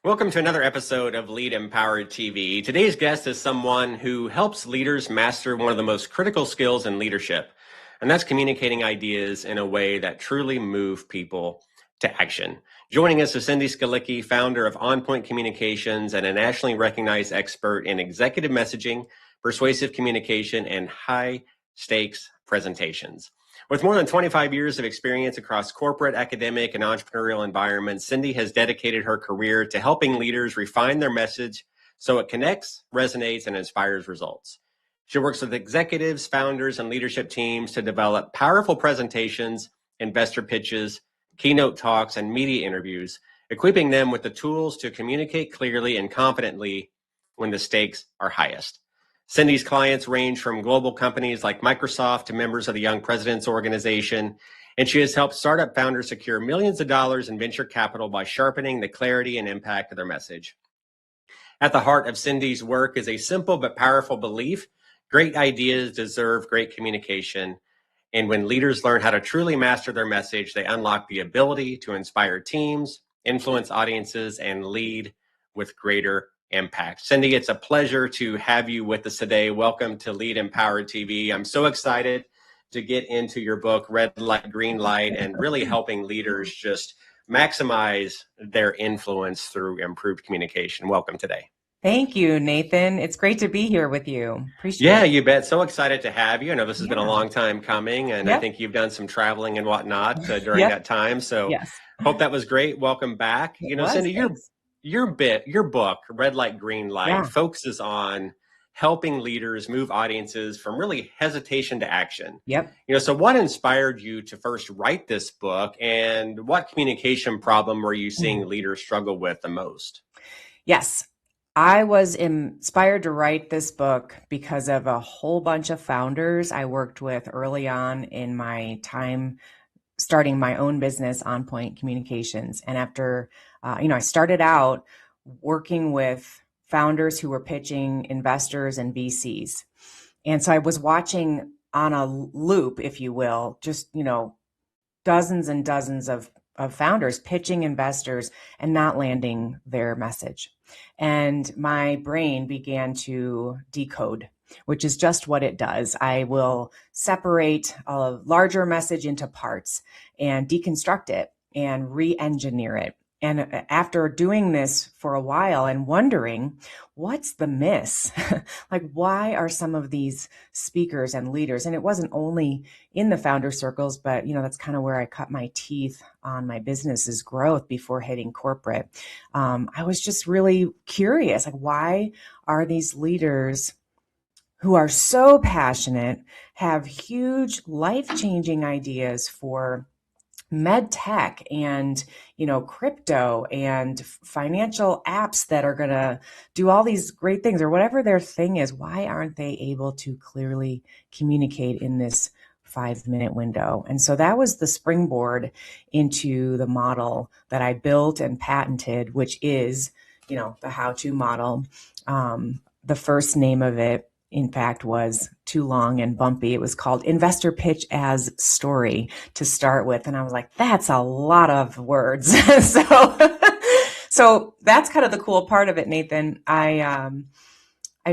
Welcome to another episode of Lead Empowered TV. Today's guest is someone who helps leaders master one of the most critical skills in leadership, and that's communicating ideas in a way that truly move people to action. Joining us is Cindy Skalicky, founder of On Point Communications and a nationally recognized expert in executive messaging, persuasive communication, and high-stakes presentations. With more than 25 years of experience across corporate, academic, and entrepreneurial environments, Cindy has dedicated her career to helping leaders refine their message so it connects, resonates, and inspires results. She works with executives, founders, and leadership teams to develop powerful presentations, investor pitches, keynote talks, and media interviews, equipping them with the tools to communicate clearly and confidently when the stakes are highest. Cindy's clients range from global companies like Microsoft to members of the Young Presidents Organization, and she has helped startup founders secure millions of dollars in venture capital by sharpening the clarity and impact of their message. At the heart of Cindy's work is a simple but powerful belief: great ideas deserve great communication. And when leaders learn how to truly master their message, they unlock the ability to inspire teams, influence audiences, and lead with greater impact. Cindy, it's a pleasure to have you with us today. Welcome to Lead Empowered TV. I'm so excited to get into your book, Red Light, Green Light, and really helping leaders just maximize their influence through improved communication. Welcome today. Thank you, Nathan. It's great to be here with you. Appreciate it. Yeah, you bet. So excited to have you. I know this has been a long time coming, and I think you've done some traveling and whatnot during that time. So hope that was great. Welcome back. Cindy, your book, Red Light, Green Light, focuses on helping leaders move audiences from really hesitation to action. So what inspired you to first write this book, and what communication problem were you seeing leaders struggle with the most? Yes, I was inspired to write this book because of a whole bunch of founders I worked with early on in my time starting my own business, On Point Communications. And after, I started out working with founders who were pitching investors and VCs. And so I was watching on a loop, if you will, just, dozens and dozens of founders pitching investors and not landing their message. And my brain began to decode, which is just what it does. I will separate a larger message into parts and deconstruct it and re-engineer it. And after doing this for a while and wondering, what's the miss? Like, why are some of these speakers and leaders, and it wasn't only in the founder circles, but, that's kind of where I cut my teeth on my business's growth before hitting corporate. I was just really curious, like, why are these leaders who are so passionate, have huge life-changing ideas for med tech and, crypto and financial apps that are going to do all these great things, or whatever their thing is, why aren't they able to clearly communicate in this 5-minute window? And so that was the springboard into the model that I built and patented, which is, the how-to model. The first name of it, in fact, was too long and bumpy. It was called Investor Pitch as Story to start with. And I was like, that's a lot of words. So that's kind of the cool part of it, Nathan. I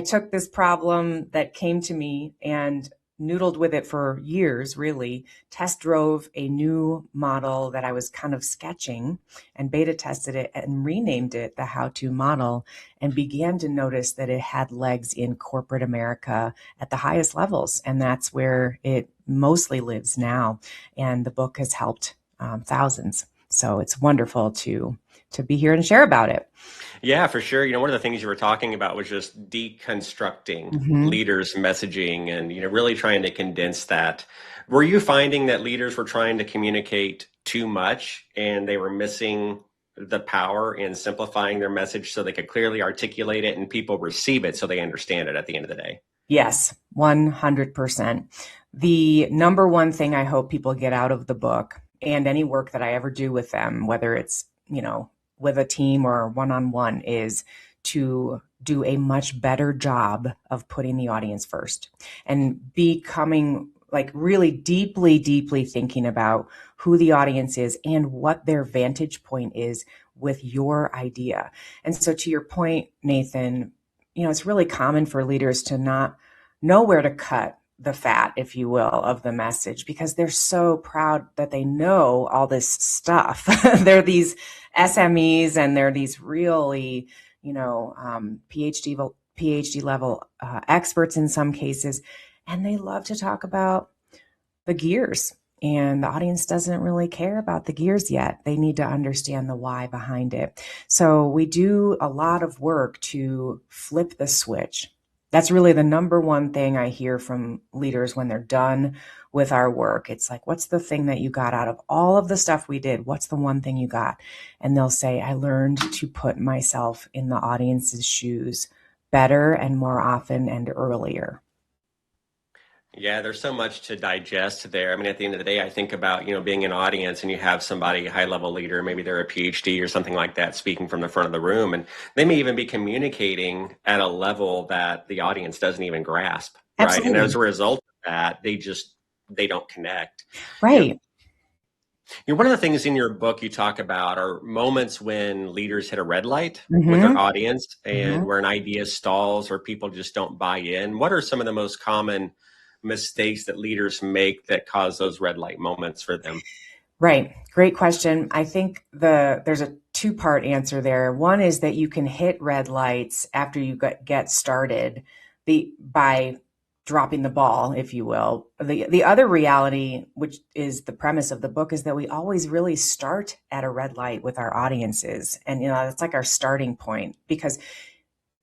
took this problem that came to me and noodled with it for years, really, test drove a new model that I was kind of sketching and beta tested it and renamed it the how-to model, and began to notice that it had legs in corporate America at the highest levels. And that's where it mostly lives now. And the book has helped thousands. So it's wonderful to be here and share about it. Yeah, for sure. One of the things you were talking about was just deconstructing leaders' messaging and, really trying to condense that. Were you finding that leaders were trying to communicate too much and they were missing the power in simplifying their message so they could clearly articulate it and people receive it so they understand it at the end of the day? Yes, 100%. The number one thing I hope people get out of the book and any work that I ever do with them, whether it's, with a team or one-on-one, is to do a much better job of putting the audience first and becoming like really deeply thinking about who the audience is and what their vantage point is with your idea. And so to your point, Nathan, it's really common for leaders to not know where to cut the fat, if you will, of the message because they're so proud that they know all this stuff. They're these SMEs and they're these really, PhD level experts in some cases, and they love to talk about the gears. And the audience doesn't really care about the gears yet. They need to understand the why behind it. So we do a lot of work to flip the switch. That's really the number one thing I hear from leaders when they're done with our work. It's like, what's the thing that you got out of all of the stuff we did? What's the one thing you got? And they'll say, I learned to put myself in the audience's shoes better and more often and earlier. Yeah, there's so much to digest there. I mean, at the end of the day, I think about, being an audience and you have somebody, a high level leader, maybe they're a PhD or something like that, speaking from the front of the room, and they may even be communicating at a level that the audience doesn't even grasp, right? Absolutely. And as a result of that, they don't connect. Right. One of the things in your book you talk about are moments when leaders hit a red light with their audience and where an idea stalls or people just don't buy in. What are some of the most common mistakes that leaders make that cause those red light moments for them? Right. Great question. I think there's a two-part answer there. One is that you can hit red lights after you get started by dropping the ball, if you will. The other reality, which is the premise of the book, is that we always really start at a red light with our audiences. And, it's like our starting point because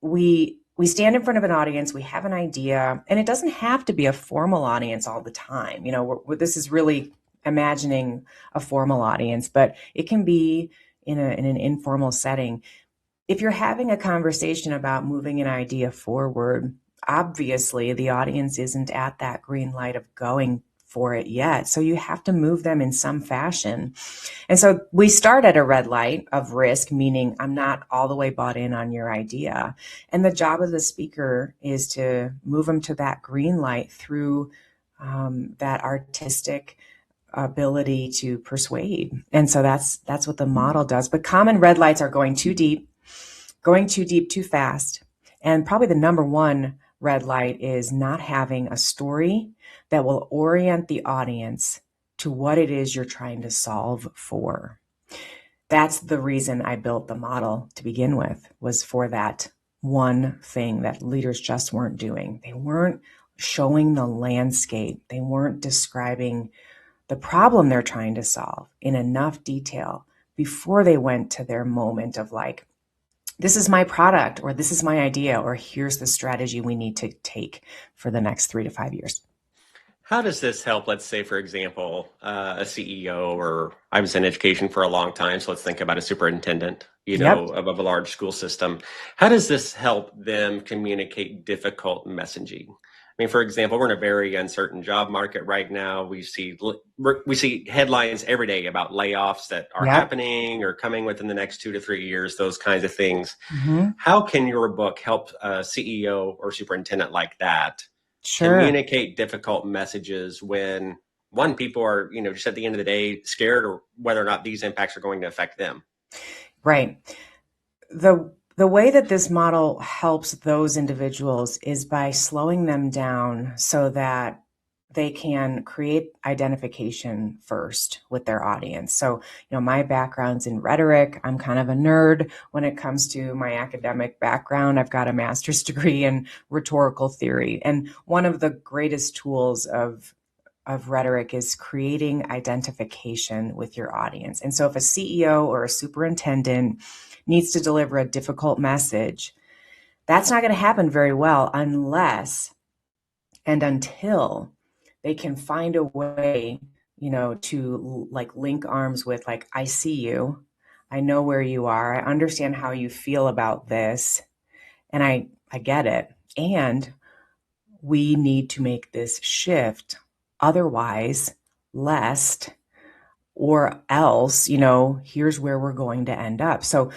we stand in front of an audience, we have an idea, and it doesn't have to be a formal audience all the time. This is really imagining a formal audience, but it can be in an informal setting. If you're having a conversation about moving an idea forward, obviously the audience isn't at that green light of going for it yet. So you have to move them in some fashion. And so we start at a red light of risk, meaning I'm not all the way bought in on your idea. And the job of the speaker is to move them to that green light through that artistic ability to persuade. And so that's what the model does. But common red lights are going too deep, too fast. And probably the number one red light is not having a story that will orient the audience to what it is you're trying to solve for. That's the reason I built the model to begin with, was for that one thing that leaders just weren't doing. They weren't showing the landscape. They weren't describing the problem they're trying to solve in enough detail before they went to their moment of like, this is my product, or this is my idea, or here's the strategy we need to take for the next 3 to 5 years. How does this help, let's say, for example, a CEO, or I was in education for a long time, so let's think about a superintendent, of a large school system. How does this help them communicate difficult messaging? I mean, for example, we're in a very uncertain job market right now. We see headlines every day about layoffs that are happening or coming within the next 2 to 3 years, those kinds of things. How can your book help a CEO or superintendent like that communicate difficult messages when, one, people are, just at the end of the day scared or whether or not these impacts are going to affect them? Right. The way that this model helps those individuals is by slowing them down so that they can create identification first with their audience. So, my background's in rhetoric. I'm kind of a nerd when it comes to my academic background. I've got a master's degree in rhetorical theory. And one of the greatest tools of rhetoric is creating identification with your audience. And so if a CEO or a superintendent needs to deliver a difficult message, that's not going to happen very well unless and until they can find a way, to like link arms with like, I see you, I know where you are, I understand how you feel about this, and I get it. And we need to make this shift. Otherwise, lest or else, here's where we're going to end up. So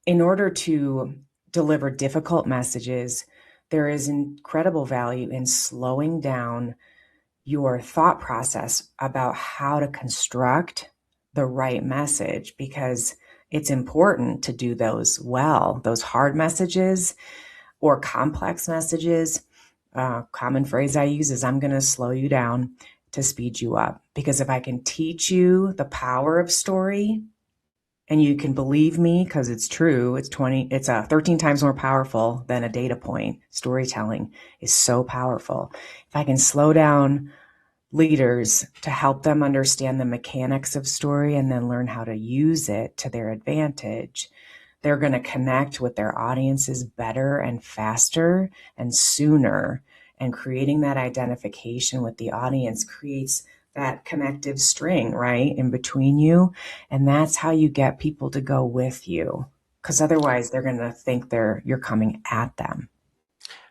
in order to deliver difficult messages, there is incredible value in slowing down your thought process about how to construct the right message, because it's important to do those well. Those hard messages or complex messages, common phrase I use is, I'm going to slow you down to speed you up. Because if I can teach you the power of story, and you can believe me because it's true, it's 13 times more powerful than a data point. Storytelling is so powerful. If I can slow down leaders to help them understand the mechanics of story and then learn how to use it to their advantage, they're going to connect with their audiences better and faster and sooner. And creating that identification with the audience creates that connective string, right, in between you. And that's how you get people to go with you, because otherwise they're going to think you're coming at them.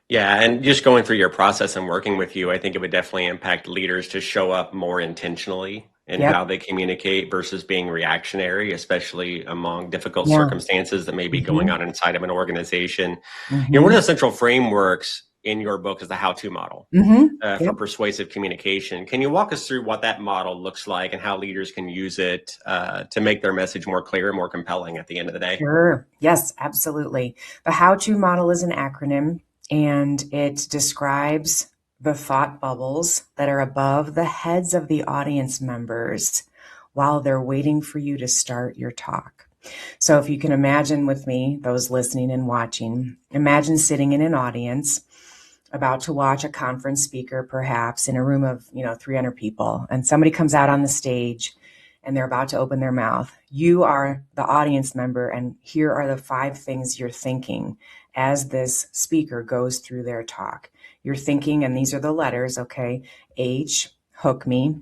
Yeah, and just going through your process and working with you, I think it would definitely impact leaders to show up more intentionally in Yep. how they communicate versus being reactionary, especially among difficult Yeah. circumstances that may be going Mm-hmm. on inside of an organization. One Mm-hmm. of the central frameworks in your book is the how-to model Mm-hmm. for Yep. persuasive communication. Can you walk us through what that model looks like and how leaders can use it to make their message more clear and more compelling at the end of the day? Sure. Yes, absolutely. The how-to model is an acronym, and it describes the thought bubbles that are above the heads of the audience members while they're waiting for you to start your talk. So if you can imagine with me, those listening and watching, imagine sitting in an audience about to watch a conference speaker, perhaps in a room of 300 people, and somebody comes out on the stage and they're about to open their mouth. You are the audience member, and here are the 5 things you're thinking as this speaker goes through their talk. You're thinking, and these are the letters, okay? H, hook me.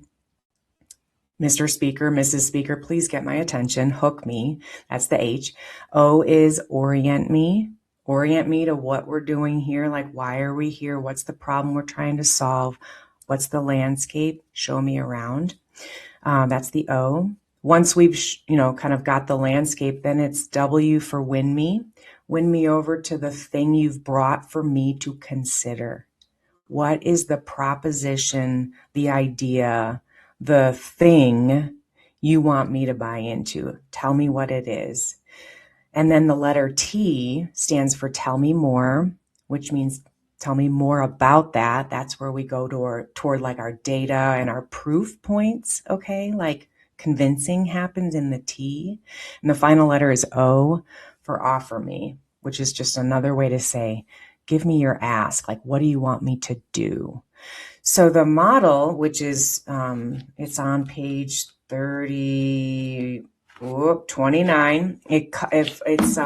Mr. Speaker, Mrs. Speaker, please get my attention. Hook me. That's the H. O is orient me. Orient me to what we're doing here. Like, why are we here? What's the problem we're trying to solve? What's the landscape? Show me around. That's the O. Once we've, kind of got the landscape, then it's W for win me. Win me over to the thing you've brought for me to consider. What is the proposition, the idea, the thing you want me to buy into? Tell me what it is. And then the letter T stands for tell me more, which means tell me more about that. That's where we go toward like our data and our proof points. Okay. Like convincing happens in the T. And the final letter is O for offer me, which is just another way to say, give me your ask. Like, what do you want me to do? So the model, which is, it's on page 29. It's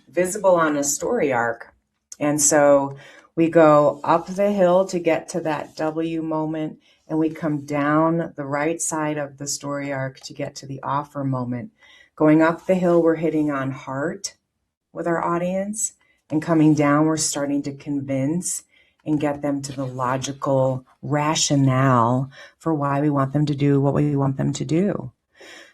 visible on a story arc. And so we go up the hill to get to that W moment, and we come down the right side of the story arc to get to the offer moment. Going up the hill, we're hitting on heart with our audience, and coming down, we're starting to convince and get them to the logical rationale for why we want them to do what we want them to do.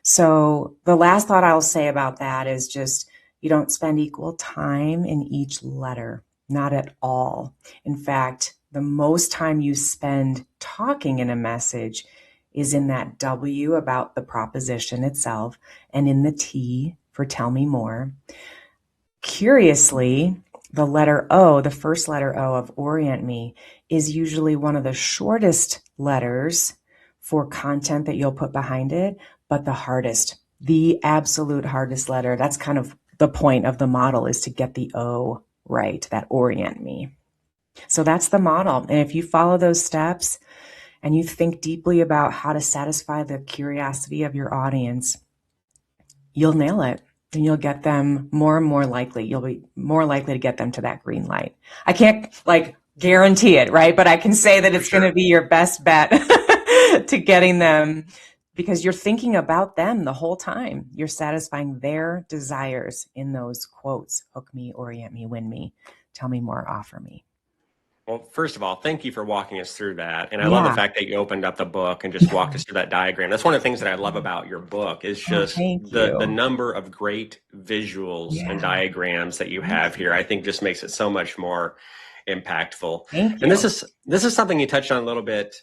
So the last thought I'll say about that is just, you don't spend equal time in each letter, not at all. In fact, the most time you spend talking in a message is in that W about the proposition itself, and in the T for tell me more. Curiously, the letter O, the first letter O of orient me, is usually one of the shortest letters for content that you'll put behind it, but the absolute hardest letter. That's kind of the point of the model, is to get the O right, that orient me. So that's the model. And if you follow those steps and you think deeply about how to satisfy the curiosity of your audience, you'll nail it. And you'll get them more and more likely. You'll be more likely to get them to that green light. I can't guarantee it, right? But I can say that it's going to be your best bet to getting them, because you're thinking about them the whole time. You're satisfying their desires in those quotes: hook me, orient me, win me, tell me more, offer me. Well, first of all, thank you for walking us through that. And I love the Yeah. fact that you opened up the book and just walked us through that diagram. That's one of the things that I love about your book is Oh, just thank the you. number of great visuals and Yeah. diagrams that you have here. I think just makes it so much more impactful. Thank And you. this is something you touched on a little bit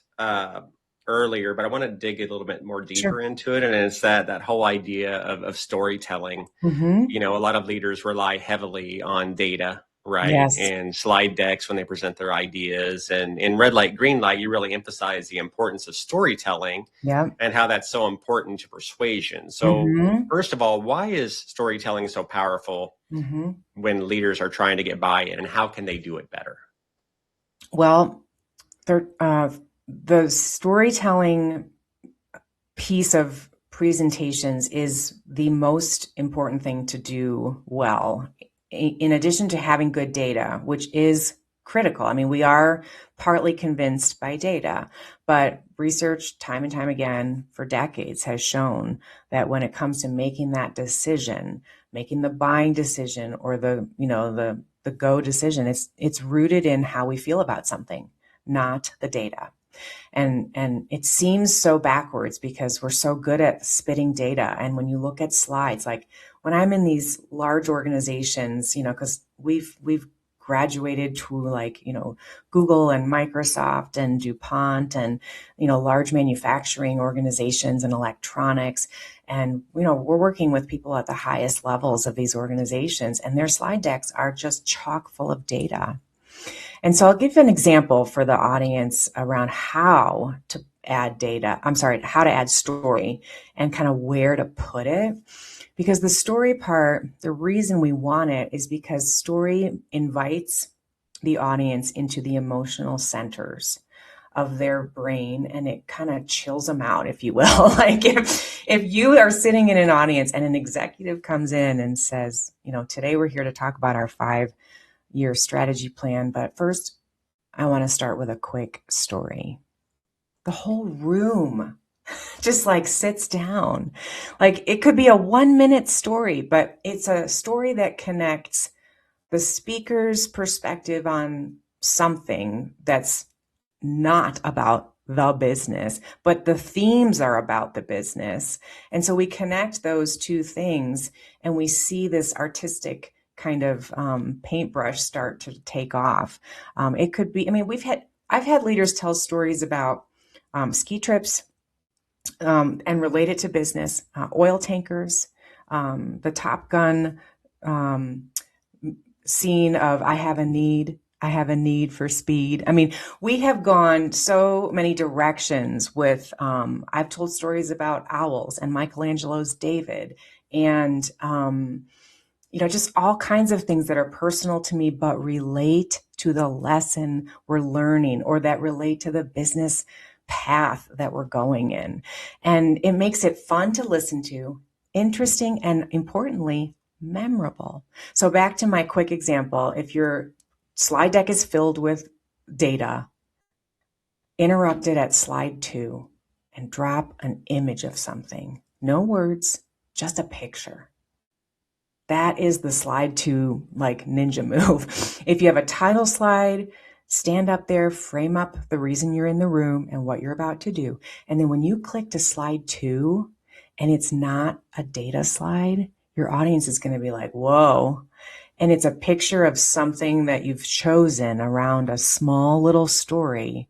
earlier, but I want to dig a little bit more Sure. deeper into it. And it's that whole idea of storytelling. Hmm. A lot of leaders rely heavily on data, right? Yes. And slide decks when they present their ideas. And in red light, green light, you really emphasize the importance of storytelling Yep. and how that's so important to persuasion. So, Hmm. first of all, why is storytelling so powerful Hmm. when leaders are trying to get buy-in, and how can they do it better? Well, the storytelling piece of presentations is the most important thing to do well, in addition to having good data, which is critical. I mean, we are partly convinced by data, but research time and time again for decades has shown that when it comes to making that decision, making the buying decision or the go decision, it's rooted in how we feel about something, not the data. And it seems so backwards because we're so good at spitting data. And when you look at slides, like when I'm in these large organizations, because we've graduated to Google and Microsoft and DuPont and large manufacturing organizations and electronics, and we're working with people at the highest levels of these organizations, and their slide decks are just chock full of data. And so I'll give an example for the audience around how to add data. I'm sorry, how to add story and kind of where to put it. Because the story part, the reason we want it is because story invites the audience into the emotional centers of their brain, and it kind of chills them out, if you will. Like if you are sitting in an audience and an executive comes in and says, today we're here to talk about our 5-year strategy plan, but first I want to start with a quick story. The whole room just sits down. Like it could be a 1-minute story, but it's a story that connects the speaker's perspective on something that's not about the business, but the themes are about the business. And so we connect those two things and we see this artistic kind of paintbrush start to take off. It could be, I've had leaders tell stories about ski trips and relate it to business, oil tankers, the Top Gun um, scene of I have a need for speed. I mean, we have gone so many directions with, I've told stories about owls and Michelangelo's David and, just all kinds of things that are personal to me, but relate to the lesson we're learning or that relate to the business path that we're going in. And it makes it fun to listen to, interesting, and importantly, memorable. So back to my quick example, if your slide deck is filled with data, interrupt it at slide 2 and drop an image of something. No words, just a picture. That is the slide 2 ninja move. If you have a title slide, stand up there, frame up the reason you're in the room and what you're about to do. And then when you click to slide 2 and it's not a data slide, your audience is going to be like, whoa. And it's a picture of something that you've chosen around a small little story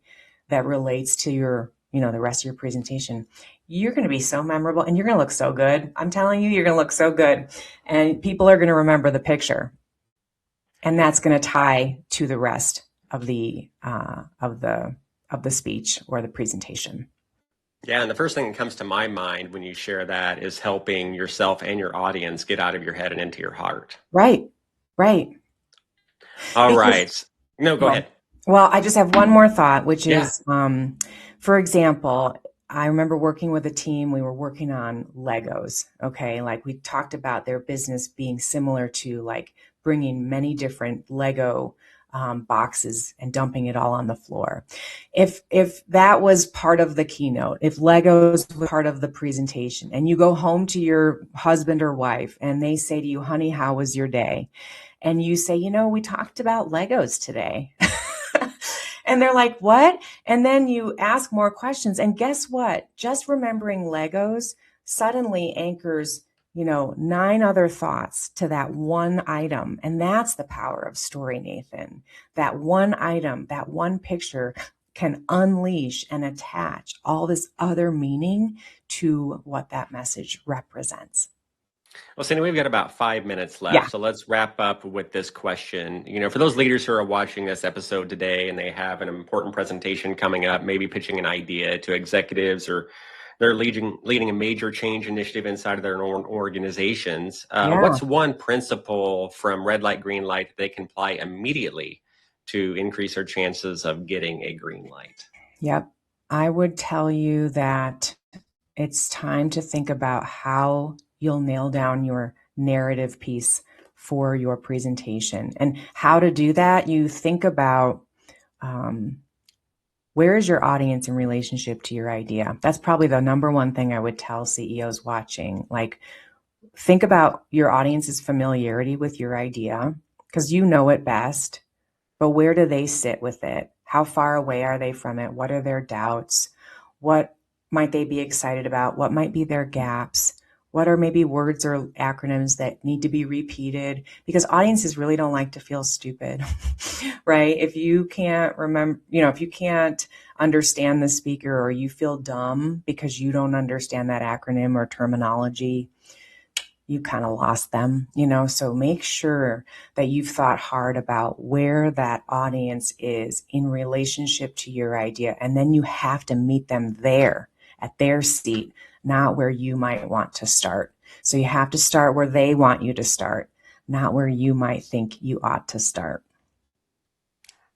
that relates to your, the rest of your presentation. You're going to be so memorable and you're going to look so good. I'm telling you, you're going to look so good. And people are going to remember the picture. And that's going to tie to the rest of the speech or the presentation. Yeah, and the first thing that comes to my mind when you share that is helping yourself and your audience get out of your head and into your heart. Right. All Because, right. No, go ahead. Well, I just have one more thought, which Yeah. is, for example, I remember working with a team, we were working on Legos, okay? Like we talked about their business being similar to bringing many different Lego boxes and dumping it all on the floor. If that was part of the keynote, if Legos was part of the presentation, and you go home to your husband or wife and they say to you, honey, how was your day? And you say, we talked about Legos today. And they're like, what? And then you ask more questions. And guess what? Just remembering Legos suddenly anchors, 9 other thoughts to that one item. And that's the power of story, Nathan. That one item, that one picture can unleash and attach all this other meaning to what that message represents. Well, Cindy, we've got about 5 minutes Yeah. left. So let's wrap up with this question. For those leaders who are watching this episode today and they have an important presentation coming up, maybe pitching an idea to executives, or they're leading a major change initiative inside of their own organizations, Yeah. what's one principle from red light, green light that they can apply immediately to increase their chances of getting a green light? Yep. I would tell you that it's time to think about how you'll nail down your narrative piece for your presentation. And how to do that, you think about where is your audience in relationship to your idea? That's probably the number one thing I would tell CEOs watching. Like, think about your audience's familiarity with your idea, because you know it best, but where do they sit with it? How far away are they from it? What are their doubts? What might they be excited about? What might be their gaps? What are maybe words or acronyms that need to be repeated? Because audiences really don't like to feel stupid, right? If you can't remember, if you can't understand the speaker, or you feel dumb because you don't understand that acronym or terminology, you kind of lost them, so make sure that you've thought hard about where that audience is in relationship to your idea. And then you have to meet them there at their seat, not where you might want to start. So you have to start where they want you to start, not where you might think you ought to start.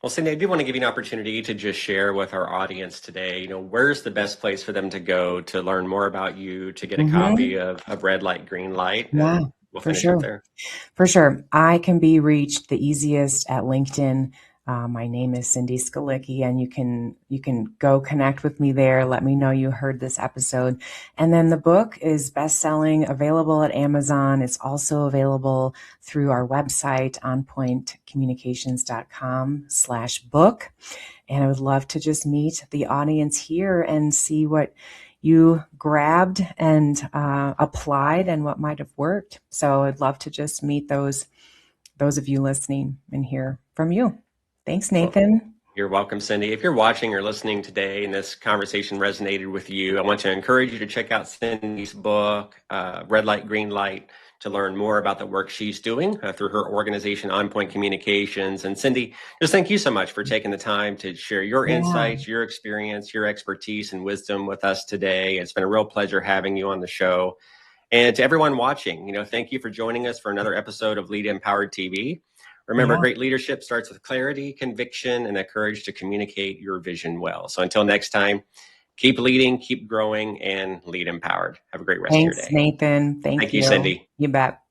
Well, Cindy, I do want to give you an opportunity to just share with our audience today, where's the best place for them to go to learn more about you, to get a copy of Red Light, Green Light? Yeah, And we'll for finish up sure. there. For sure. I can be reached the easiest at LinkedIn. My name is Cindy Skalicky, and you can go connect with me there. Let me know you heard this episode. And then the book is best-selling, available at Amazon. It's also available through our website, onpointcommunications.com/book. And I would love to just meet the audience here and see what you grabbed and applied and what might have worked. So I'd love to just meet those of you listening and hear from you. Thanks, Nathan. You're welcome, Cindy. If you're watching or listening today and this conversation resonated with you, I want to encourage you to check out Cindy's book, Red Light, Green Light, to learn more about the work she's doing through her organization, On Point Communications. And Cindy, just thank you so much for taking the time to share your insights, your experience, your expertise and wisdom with us today. It's been a real pleasure having you on the show. And to everyone watching, thank you for joining us for another episode of Lead Empowered TV. Remember, great leadership starts with clarity, conviction, and the courage to communicate your vision well. So until next time, keep leading, keep growing, and lead empowered. Have a great rest of your day. Thanks, Nathan. Thank you. Thank you, Cindy. You bet.